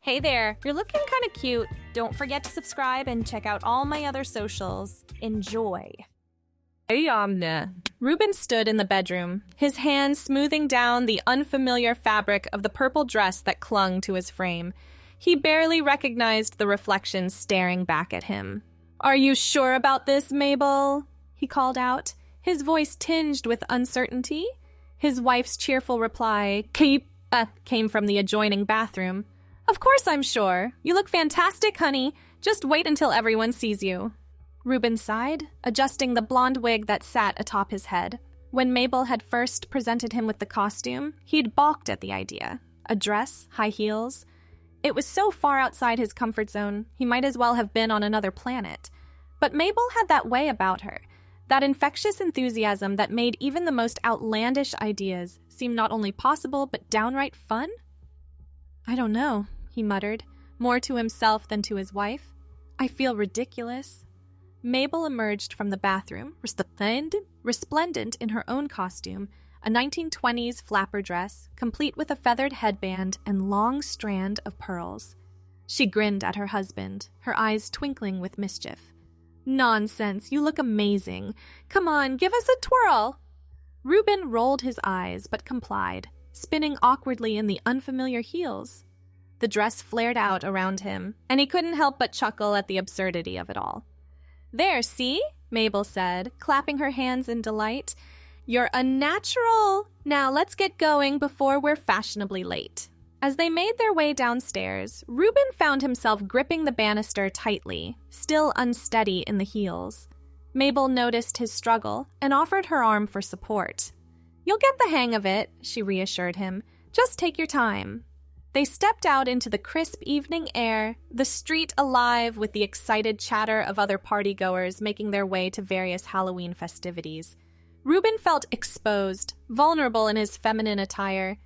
Hey there, you're looking kind of cute. Don't forget to subscribe and check out all my other socials. Enjoy. Hey, Amna. Ruben stood in the bedroom, his hands smoothing down the unfamiliar fabric of the purple dress that clung to his frame. He barely recognized the reflection staring back at him. "Are you sure about this, Mabel?" he called out, his voice tinged with uncertainty. His wife's cheerful reply, came from the adjoining bathroom. "Of course I'm sure. You look fantastic, honey. Just wait until everyone sees you." Ruben sighed, adjusting the blonde wig that sat atop his head. When Mabel had first presented him with the costume, he'd balked at the idea. A dress, high heels. It was so far outside his comfort zone, he might as well have been on another planet. But Mabel had that way about her, that infectious enthusiasm that made even the most outlandish ideas seem not only possible but downright fun. "I don't know," he muttered, more to himself than to his wife. "I feel ridiculous." Mabel emerged from the bathroom, resplendent in her own costume, a 1920s flapper dress, complete with a feathered headband and long strand of pearls. She grinned at her husband, her eyes twinkling with mischief. "Nonsense, you look amazing. Come on, give us a twirl." Ruben rolled his eyes, but complied, spinning awkwardly in the unfamiliar heels. The dress flared out around him, and he couldn't help but chuckle at the absurdity of it all. "There, see?" Mabel said, clapping her hands in delight. "You're a natural. Now let's get going before we're fashionably late." As they made their way downstairs, Ruben found himself gripping the banister tightly, still unsteady in the heels. Mabel noticed his struggle and offered her arm for support. "You'll get the hang of it," she reassured him. "Just take your time." They stepped out into the crisp evening air, the street alive with the excited chatter of other partygoers making their way to various Halloween festivities. Ruben felt exposed, vulnerable in his feminine attire.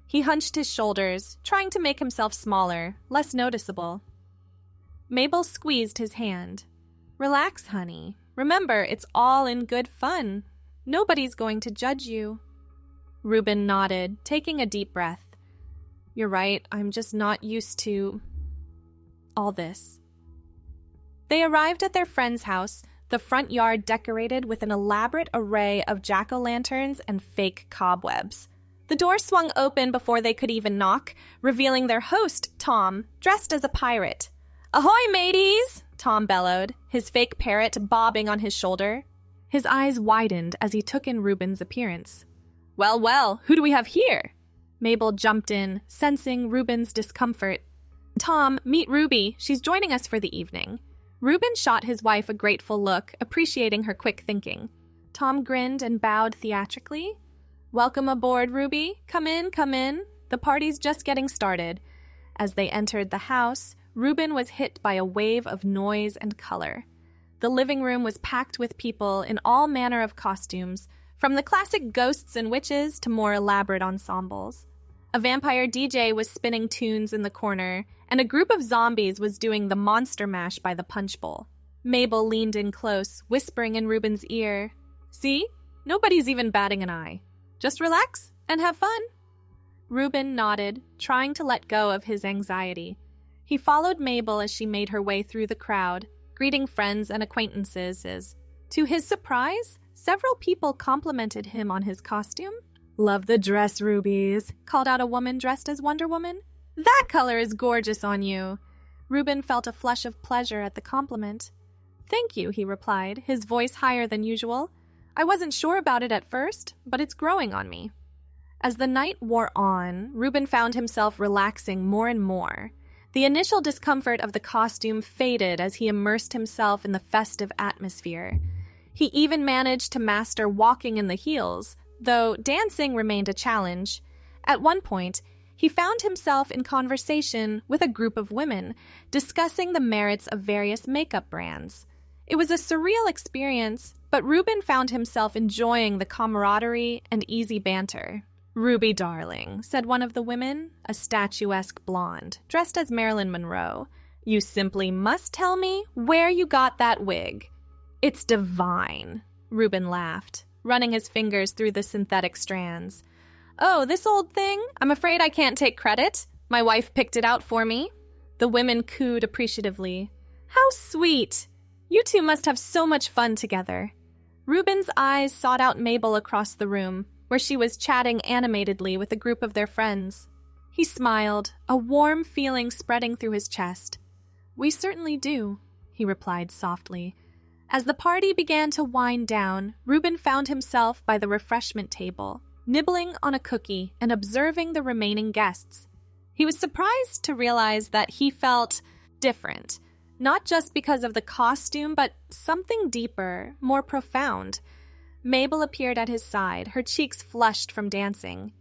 He hunched his shoulders, trying to make himself smaller, less noticeable. Mabel squeezed his hand. "Relax, honey. Remember, it's all in good fun. Nobody's going to judge you." Ruben nodded, taking a deep breath. "You're right, I'm just not used to all this." They arrived at their friend's house, the front yard decorated with an elaborate array of jack-o'-lanterns and fake cobwebs. The door swung open before they could even knock, revealing their host, Tom, dressed as a pirate. "Ahoy, mateys!" Tom bellowed, his fake parrot bobbing on his shoulder. His eyes widened as he took in Ruben's appearance. "Well, well, who do we have here?" Mabel jumped in, sensing Ruben's discomfort. "Tom, meet Ruby. She's joining us for the evening." Ruben shot his wife a grateful look, appreciating her quick thinking. Tom grinned and bowed theatrically. "Welcome aboard, Ruby. Come in, come in. The party's just getting started." As they entered the house, Ruben was hit by a wave of noise and color. The living room was packed with people in all manner of costumes, from the classic ghosts and witches to more elaborate ensembles. A vampire DJ was spinning tunes in the corner, and a group of zombies was doing the monster mash by the punch bowl. Mabel leaned in close, whispering in Ruben's ear, "See? Nobody's even batting an eye. Just relax and have fun." Ruben nodded, trying to let go of his anxiety. He followed Mabel as she made her way through the crowd, greeting friends and acquaintances. To his surprise, several people complimented him on his costume. "Love the dress, Rubies," called out a woman dressed as Wonder Woman. "That color is gorgeous on you." Ruben felt a flush of pleasure at the compliment. "Thank you," he replied, his voice higher than usual. "I wasn't sure about it at first, but it's growing on me." As the night wore on, Ruben found himself relaxing more and more. The initial discomfort of the costume faded as he immersed himself in the festive atmosphere. He even managed to master walking in the heels, though dancing remained a challenge. At one point, he found himself in conversation with a group of women, discussing the merits of various makeup brands. It was a surreal experience, but Ruben found himself enjoying the camaraderie and easy banter. "Ruby, darling," said one of the women, a statuesque blonde, dressed as Marilyn Monroe, "you simply must tell me where you got that wig." "It's divine," Ruben laughed, running his fingers through the synthetic strands. "Oh, this old thing? I'm afraid I can't take credit. My wife picked it out for me." The women cooed appreciatively. How sweet! You two must have so much fun together. Reuben's eyes sought out Mabel across the room, where she was chatting animatedly with a group of their friends. He smiled, a warm feeling spreading through his chest. We certainly do, he replied softly. As the party began to wind down, Reuben found himself by the refreshment table, nibbling on a cookie and observing the remaining guests. He was surprised to realize that he felt different, not just because of the costume, but something deeper, more profound. Mabel appeared at his side, her cheeks flushed from dancing.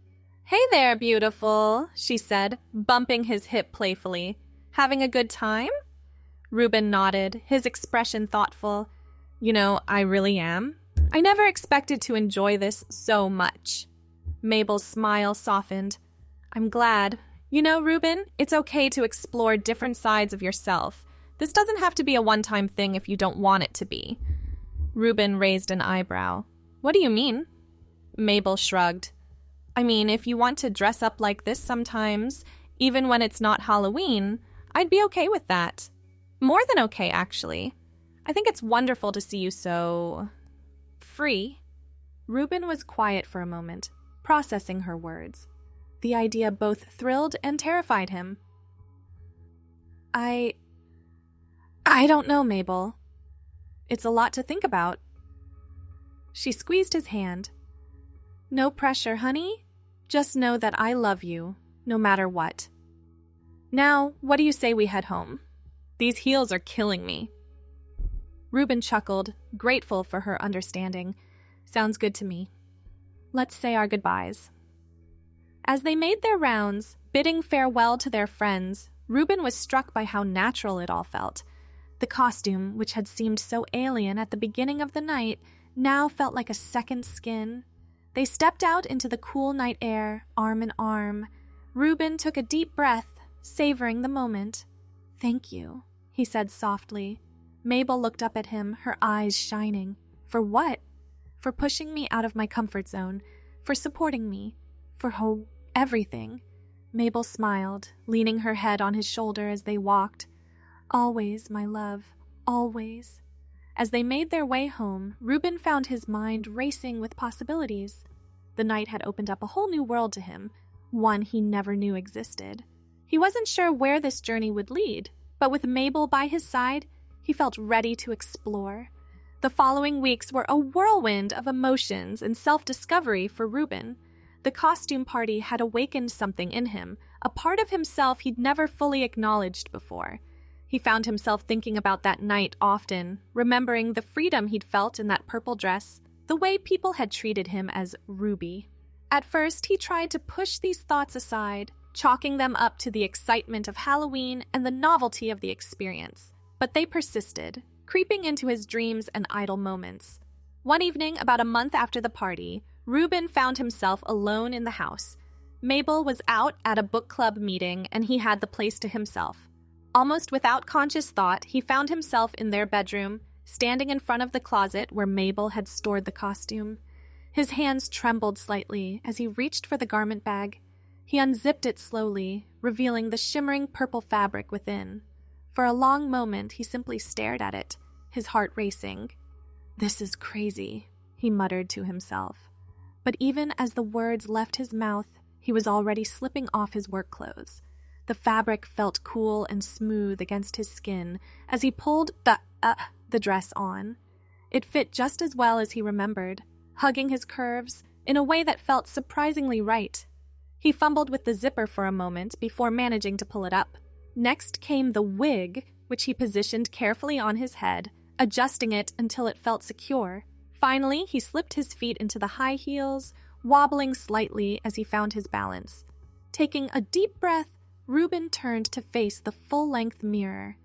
Hey there, beautiful, she said, bumping his hip playfully. Having a good time? Reuben nodded, his expression thoughtful. You know, I really am. I never expected to enjoy this so much. Mabel's smile softened. I'm glad. You know, Reuben, it's okay to explore different sides of yourself. This doesn't have to be a one-time thing if you don't want it to be. Reuben raised an eyebrow. What do you mean? Mabel shrugged. I mean, if you want to dress up like this sometimes, even when it's not Halloween, I'd be okay with that. More than okay, actually. I think it's wonderful to see you so... free. Reuben was quiet for a moment, processing her words. The idea both thrilled and terrified him. I don't know, Mabel. It's a lot to think about. She squeezed his hand. No pressure, honey. Just know that I love you, no matter what. Now, what do you say we head home? These heels are killing me. Reuben chuckled, grateful for her understanding. Sounds good to me. Let's say our goodbyes. As they made their rounds, bidding farewell to their friends, Reuben was struck by how natural it all felt. The costume, which had seemed so alien at the beginning of the night, now felt like a second skin. They stepped out into the cool night air, arm in arm. Reuben took a deep breath, savoring the moment. Thank you, he said softly. Mabel looked up at him, her eyes shining. For what? For pushing me out of my comfort zone, for supporting me, for everything. Mabel smiled, leaning her head on his shoulder as they walked. Always, my love, always. As they made their way home, Reuben found his mind racing with possibilities. The night had opened up a whole new world to him, one he never knew existed. He wasn't sure where this journey would lead, but with Mabel by his side, he felt ready to explore. The following weeks were a whirlwind of emotions and self-discovery for Reuben. The costume party had awakened something in him, a part of himself he'd never fully acknowledged before. He found himself thinking about that night often, remembering the freedom he'd felt in that purple dress, the way people had treated him as Ruby. At first, he tried to push these thoughts aside, chalking them up to the excitement of Halloween and the novelty of the experience. But they persisted, creeping into his dreams and idle moments. One evening, about a month after the party, Reuben found himself alone in the house. Mabel was out at a book club meeting, and he had the place to himself. Almost without conscious thought, he found himself in their bedroom, standing in front of the closet where Mabel had stored the costume. His hands trembled slightly as he reached for the garment bag. He unzipped it slowly, revealing the shimmering purple fabric within. For a long moment, he simply stared at it, his heart racing. "This is crazy," he muttered to himself. But even as the words left his mouth, he was already slipping off his work clothes. The fabric felt cool and smooth against his skin as he pulled the dress on. It fit just as well as he remembered, hugging his curves in a way that felt surprisingly right. He fumbled with the zipper for a moment before managing to pull it up. Next came the wig, which he positioned carefully on his head, adjusting it until it felt secure. Finally, he slipped his feet into the high heels, wobbling slightly as he found his balance. Taking a deep breath, Reuben turned to face the full-length mirror.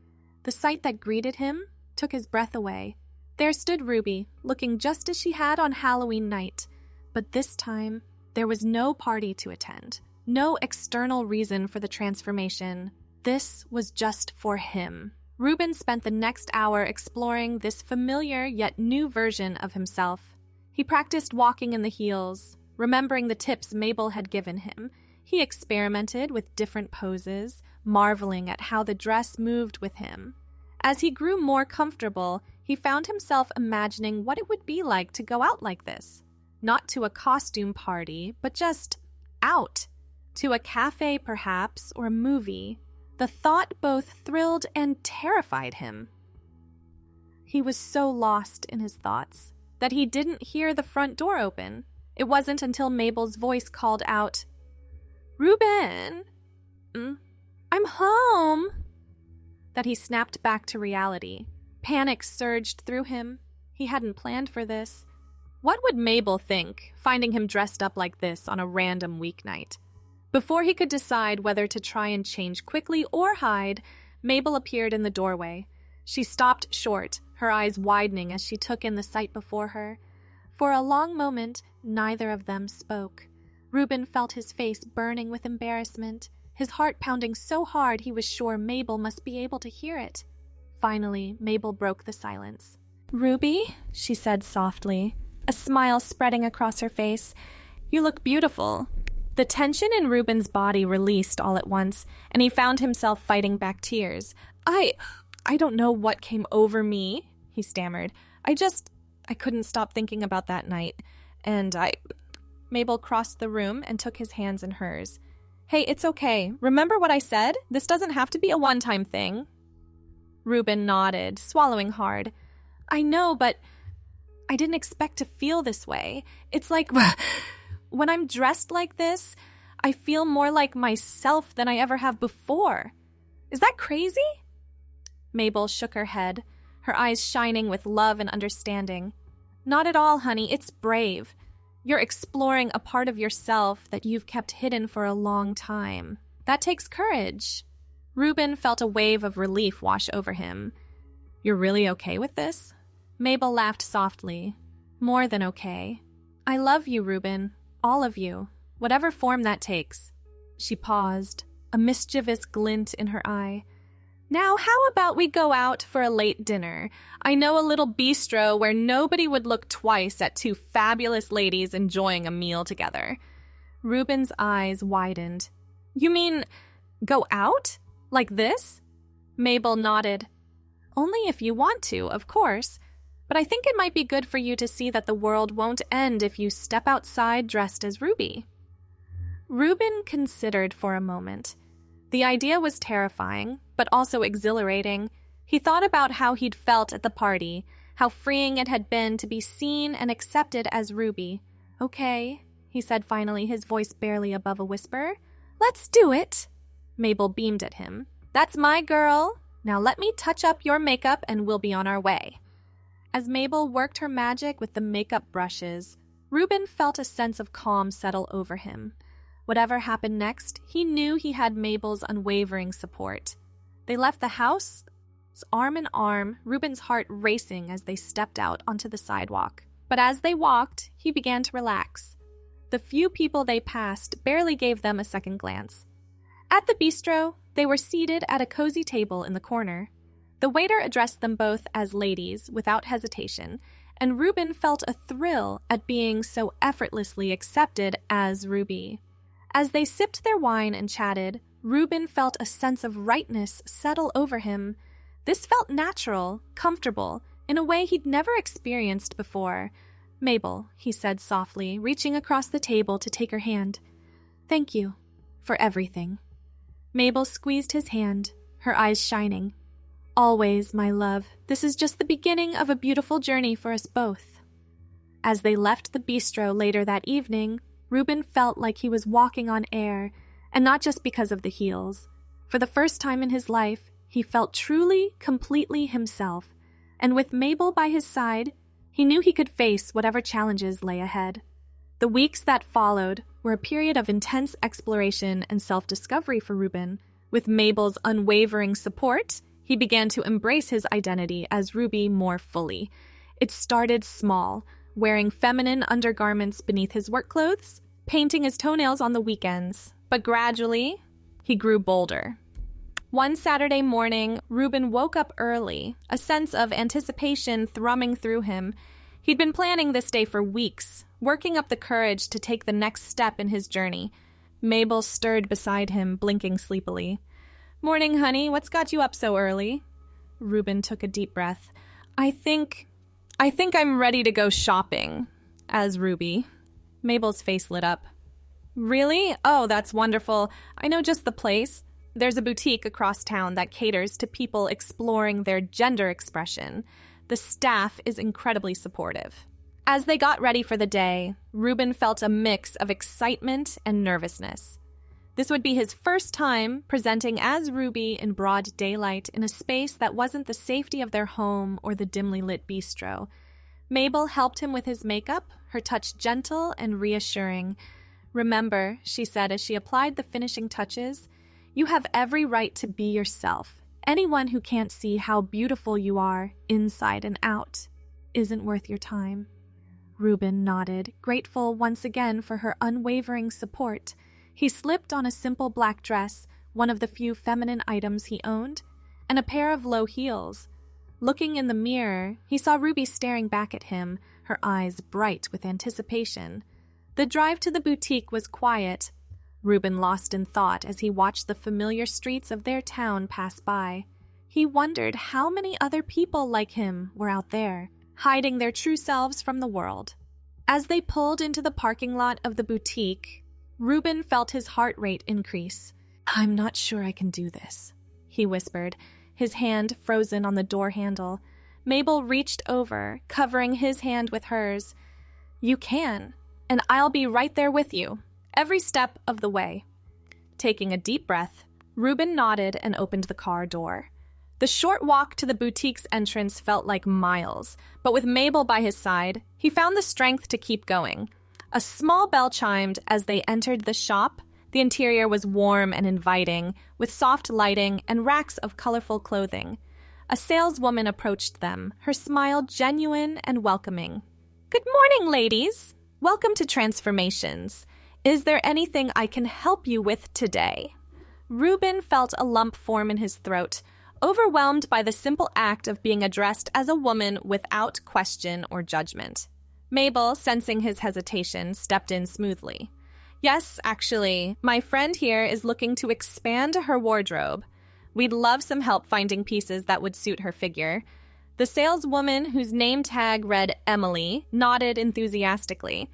The sight that greeted him took his breath away. There stood Ruby, looking just as she had on Halloween night. But this time, there was no party to attend, no external reason for the transformation. This was just for him. Reuben spent the next hour exploring this familiar yet new version of himself. He practiced walking in the heels, remembering the tips Mabel had given him. He experimented with different poses, marveling at how the dress moved with him. As he grew more comfortable, he found himself imagining what it would be like to go out like this. Not to a costume party, but just out. To a cafe, perhaps, or a movie. The thought both thrilled and terrified him. He was so lost in his thoughts that he didn't hear the front door open. It wasn't until Mabel's voice called out, "Ruben, I'm home," that he snapped back to reality. Panic surged through him. He hadn't planned for this. What would Mabel think, finding him dressed up like this on a random weeknight? Before he could decide whether to try and change quickly or hide, Mabel appeared in the doorway. She stopped short, her eyes widening as she took in the sight before her. For a long moment, neither of them spoke. Ruben felt his face burning with embarrassment, his heart pounding so hard he was sure Mabel must be able to hear it. Finally, Mabel broke the silence. "Ruby," she said softly, a smile spreading across her face, "you look beautiful." The tension in Ruben's body released all at once, and he found himself fighting back tears. I don't know what came over me," he stammered. I couldn't stop thinking about that night, and Mabel crossed the room and took his hands in hers. "Hey, it's okay. Remember what I said? This doesn't have to be a one-time thing." Ruben nodded, swallowing hard. "I know, but I didn't expect to feel this way. It's like when I'm dressed like this, I feel more like myself than I ever have before. Is that crazy?" Mabel shook her head, her eyes shining with love and understanding. "Not at all, honey. It's brave. You're exploring a part of yourself that you've kept hidden for a long time. That takes courage." Ruben felt a wave of relief wash over him. "You're really okay with this?" Mabel laughed softly. "More than okay. I love you, Ruben. All of you. Whatever form that takes." She paused, a mischievous glint in her eye. "Now, how about we go out for a late dinner? I know a little bistro where nobody would look twice at two fabulous ladies enjoying a meal together." Ruben's eyes widened. "You mean go out? Like this?" Mabel nodded. "Only if you want to, of course. But I think it might be good for you to see that the world won't end if you step outside dressed as Ruby." Ruben considered for a moment. The idea was terrifying, but also exhilarating. He thought about how he'd felt at the party, how freeing it had been to be seen and accepted as Ruby. "Okay," he said finally, his voice barely above a whisper. "Let's do it." Mabel beamed at him. "That's my girl. Now let me touch up your makeup and we'll be on our way." As Mabel worked her magic with the makeup brushes, Ruben felt a sense of calm settle over him. Whatever happened next, he knew he had Mabel's unwavering support. They left the house, arm in arm, Ruben's heart racing as they stepped out onto the sidewalk. But as they walked, he began to relax. The few people they passed barely gave them a second glance. At the bistro, they were seated at a cozy table in the corner. The waiter addressed them both as ladies without hesitation, and Ruben felt a thrill at being so effortlessly accepted as Ruby. As they sipped their wine and chatted, Ruben felt a sense of rightness settle over him. This felt natural, comfortable, in a way he'd never experienced before. "Mabel," he said softly, reaching across the table to take her hand. "Thank you for everything." Mabel squeezed his hand, her eyes shining. "Always, my love. This is just the beginning of a beautiful journey for us both." As they left the bistro later that evening, Ruben felt like he was walking on air, and not just because of the heels. For the first time in his life, he felt truly, completely himself, and with Mabel by his side, he knew he could face whatever challenges lay ahead. The weeks that followed were a period of intense exploration and self-discovery for Ruben. With Mabel's unwavering support, he began to embrace his identity as Ruby more fully. It started small, wearing feminine undergarments beneath his work clothes, painting his toenails on the weekends. But gradually, he grew bolder. One Saturday morning, Ruben woke up early, a sense of anticipation thrumming through him. He'd been planning this day for weeks, working up the courage to take the next step in his journey. Mabel stirred beside him, blinking sleepily. Morning, honey. What's got you up so early? Reuben took a deep breath. I think I'm ready to go shopping, as Ruby. Mabel's face lit up. Really? Oh, that's wonderful. I know just the place. There's a boutique across town that caters to people exploring their gender expression. The staff is incredibly supportive. As they got ready for the day, Reuben felt a mix of excitement and nervousness. This would be his first time presenting as Ruby in broad daylight in a space that wasn't the safety of their home or the dimly lit bistro. Mabel helped him with his makeup, her touch gentle and reassuring. Remember, she said as she applied the finishing touches, you have every right to be yourself. Anyone who can't see how beautiful you are, inside and out, isn't worth your time. Reuben nodded, grateful once again for her unwavering support. He slipped on a simple black dress, one of the few feminine items he owned, and a pair of low heels. Looking in the mirror, he saw Ruby staring back at him, her eyes bright with anticipation. The drive to the boutique was quiet. Reuben lost in thought as he watched the familiar streets of their town pass by. He wondered how many other people like him were out there, hiding their true selves from the world. As they pulled into the parking lot of the boutique, Reuben felt his heart rate increase. I'm not sure I can do this, he whispered, his hand frozen on the door handle. Mabel reached over, covering his hand with hers. You can, and I'll be right there with you, every step of the way. Taking a deep breath, Reuben nodded and opened the car door. The short walk to the boutique's entrance felt like miles, but with Mabel by his side, he found the strength to keep going. A small bell chimed as they entered the shop. The interior was warm and inviting, with soft lighting and racks of colorful clothing. A saleswoman approached them, her smile genuine and welcoming. Good morning, ladies. Welcome to Transformations. Is there anything I can help you with today? Reuben felt a lump form in his throat, overwhelmed by the simple act of being addressed as a woman without question or judgment. Mabel, sensing his hesitation, stepped in smoothly. Yes, actually, my friend here is looking to expand her wardrobe. We'd love some help finding pieces that would suit her figure. The saleswoman, whose name tag read Emily, nodded enthusiastically.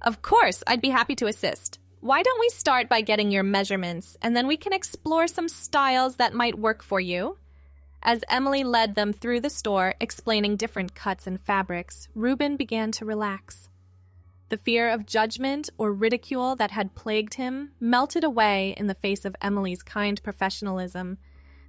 Of course, I'd be happy to assist. Why don't we start by getting your measurements, and then we can explore some styles that might work for you? As Emily led them through the store, explaining different cuts and fabrics, Reuben began to relax. The fear of judgment or ridicule that had plagued him melted away in the face of Emily's kind professionalism.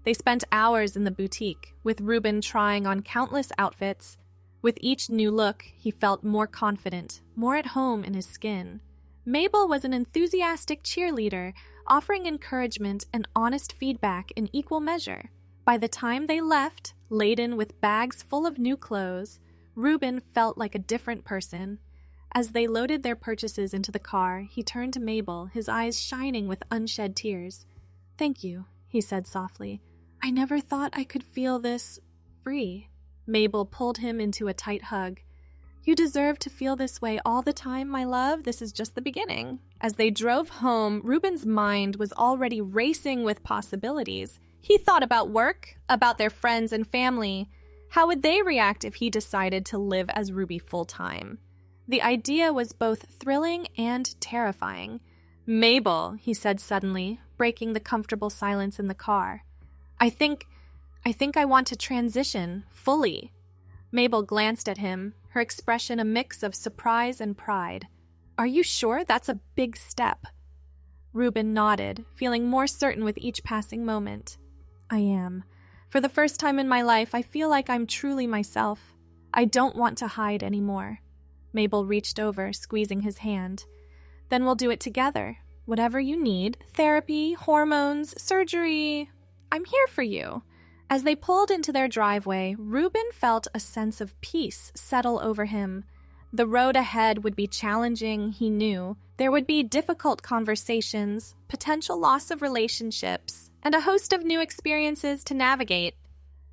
They spent hours in the boutique, with Reuben trying on countless outfits. With each new look, he felt more confident, more at home in his skin. Mabel was an enthusiastic cheerleader, offering encouragement and honest feedback in equal measure. By the time they left, laden with bags full of new clothes, Reuben felt like a different person. As they loaded their purchases into the car, he turned to Mabel, his eyes shining with unshed tears. Thank you, he said softly. I never thought I could feel this free. Mabel pulled him into a tight hug. You deserve to feel this way all the time, my love. This is just the beginning. As they drove home, Reuben's mind was already racing with possibilities. He thought about work, about their friends and family. How would they react if he decided to live as Ruby full-time? The idea was both thrilling and terrifying. Mabel, he said suddenly, breaking the comfortable silence in the car. I think I want to transition, fully. Mabel glanced at him, her expression a mix of surprise and pride. Are you sure that's a big step? Reuben nodded, feeling more certain with each passing moment. I am. For the first time in my life, I feel like I'm truly myself. I don't want to hide anymore. Mabel reached over, squeezing his hand. Then we'll do it together. Whatever you need, therapy, hormones, surgery, I'm here for you. As they pulled into their driveway, Reuben felt a sense of peace settle over him. The road ahead would be challenging, he knew. There would be difficult conversations, potential loss of relationships, and a host of new experiences to navigate.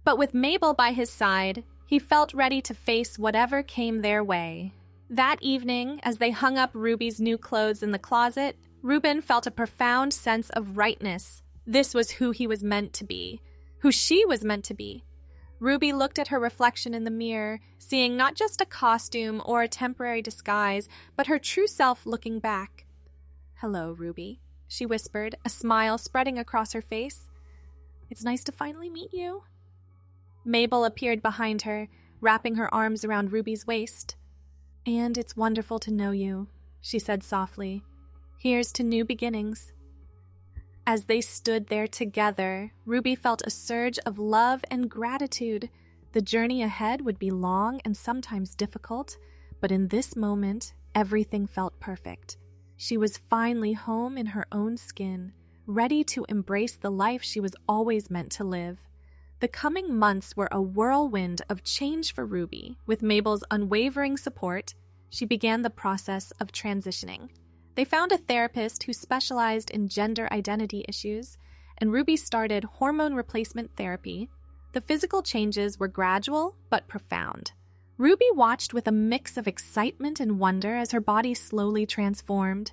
But with Mabel by his side, he felt ready to face whatever came their way. That evening, as they hung up Ruby's new clothes in the closet, Reuben felt a profound sense of rightness. This was who he was meant to be, who she was meant to be. Ruby looked at her reflection in the mirror, seeing not just a costume or a temporary disguise, but her true self looking back. "Hello, Ruby," she whispered, a smile spreading across her face. "It's nice to finally meet you." Mabel appeared behind her, wrapping her arms around Ruby's waist. "And it's wonderful to know you," she said softly. "Here's to new beginnings." As they stood there together, Ruby felt a surge of love and gratitude. The journey ahead would be long and sometimes difficult, but in this moment, everything felt perfect. She was finally home in her own skin, ready to embrace the life she was always meant to live. The coming months were a whirlwind of change for Ruby. With Mabel's unwavering support, she began the process of transitioning. They found a therapist who specialized in gender identity issues, and Ruby started hormone replacement therapy. The physical changes were gradual but profound. Ruby watched with a mix of excitement and wonder as her body slowly transformed.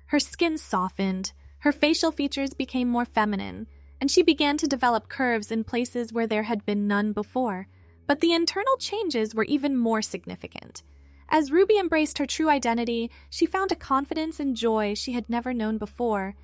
Her skin softened, her facial features became more feminine, and she began to develop curves in places where there had been none before. But the internal changes were even more significant. As Ruby embraced her true identity, she found a confidence and joy she had never known before.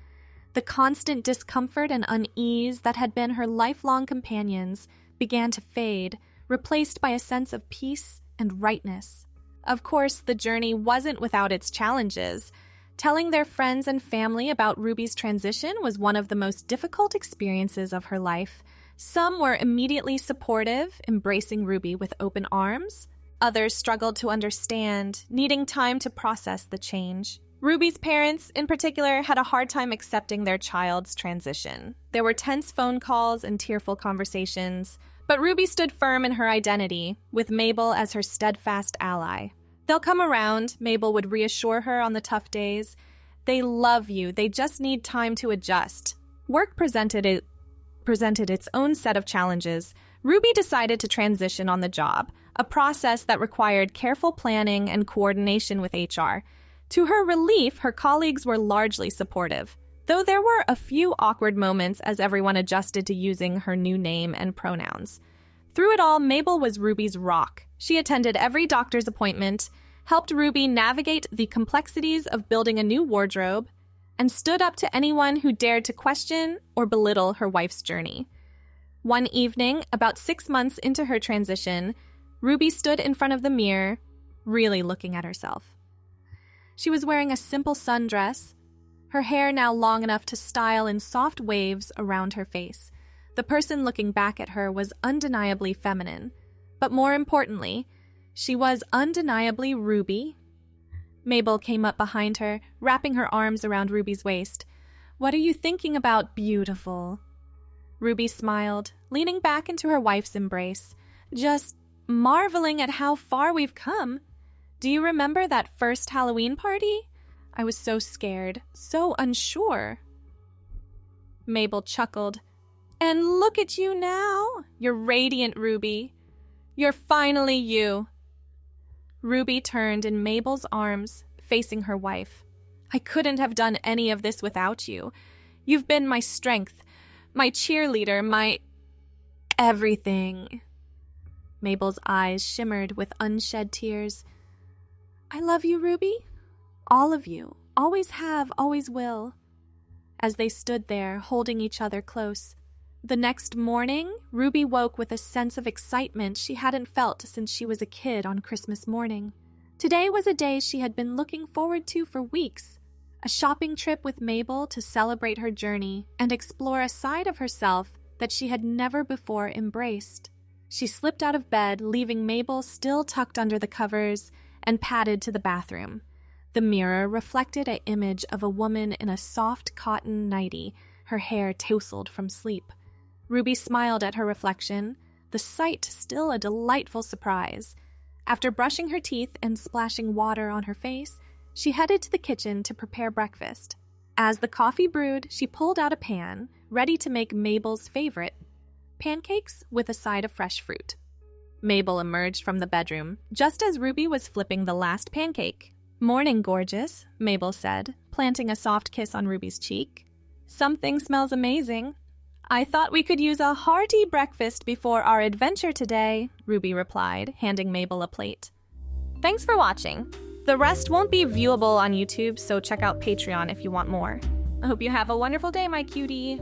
The constant discomfort and unease that had been her lifelong companions began to fade, replaced by a sense of peace and rightness. Of course, the journey wasn't without its challenges. Telling their friends and family about Ruby's transition was one of the most difficult experiences of her life. Some were immediately supportive, embracing Ruby with open arms. Others struggled to understand, needing time to process the change. Ruby's parents, in particular, had a hard time accepting their child's transition. There were tense phone calls and tearful conversations, but Ruby stood firm in her identity, with Mabel as her steadfast ally. "They'll come around," Mabel would reassure her on the tough days. "They love you, they just need time to adjust." Work presented its own set of challenges. Ruby decided to transition on the job, a process that required careful planning and coordination with HR. To her relief, her colleagues were largely supportive, though there were a few awkward moments as everyone adjusted to using her new name and pronouns. Through it all, Mabel was Ruby's rock. She attended every doctor's appointment, helped Ruby navigate the complexities of building a new wardrobe, and stood up to anyone who dared to question or belittle her wife's journey. One evening, about 6 months into her transition, Ruby stood in front of the mirror, really looking at herself. She was wearing a simple sundress, her hair now long enough to style in soft waves around her face. The person looking back at her was undeniably feminine, but more importantly, she was undeniably Ruby. Mabel came up behind her, wrapping her arms around Ruby's waist. "What are you thinking about, beautiful?" Ruby smiled, leaning back into her wife's embrace. "Just marveling at how far we've come. Do you remember that first Halloween party? I was so scared, so unsure." Mabel chuckled. "And look at you now. You're radiant, Ruby. You're finally you." Ruby turned in Mabel's arms, facing her wife. "I couldn't have done any of this without you. You've been my strength, my cheerleader, my everything." Mabel's eyes shimmered with unshed tears. "I love you, Ruby. All of you. Always have, always will." As they stood there, holding each other close. The next morning, Ruby woke with a sense of excitement she hadn't felt since she was a kid on Christmas morning. Today was a day she had been looking forward to for weeks. A shopping trip with Mabel to celebrate her journey and explore a side of herself that she had never before embraced. She slipped out of bed, leaving Mabel still tucked under the covers, and padded to the bathroom. The mirror reflected an image of a woman in a soft cotton nightie, her hair tousled from sleep. Ruby smiled at her reflection, the sight still a delightful surprise. After brushing her teeth and splashing water on her face, she headed to the kitchen to prepare breakfast. As the coffee brewed, she pulled out a pan, ready to make Mabel's favorite, pancakes with a side of fresh fruit. Mabel emerged from the bedroom, just as Ruby was flipping the last pancake. "Morning, gorgeous," Mabel said, planting a soft kiss on Ruby's cheek. Something smells amazing. I thought we could use a hearty breakfast before our adventure today, Ruby replied, handing Mabel a plate. Thanks for watching. The rest won't be viewable on YouTube, so check out Patreon if you want more. I hope you have a wonderful day, my cutie.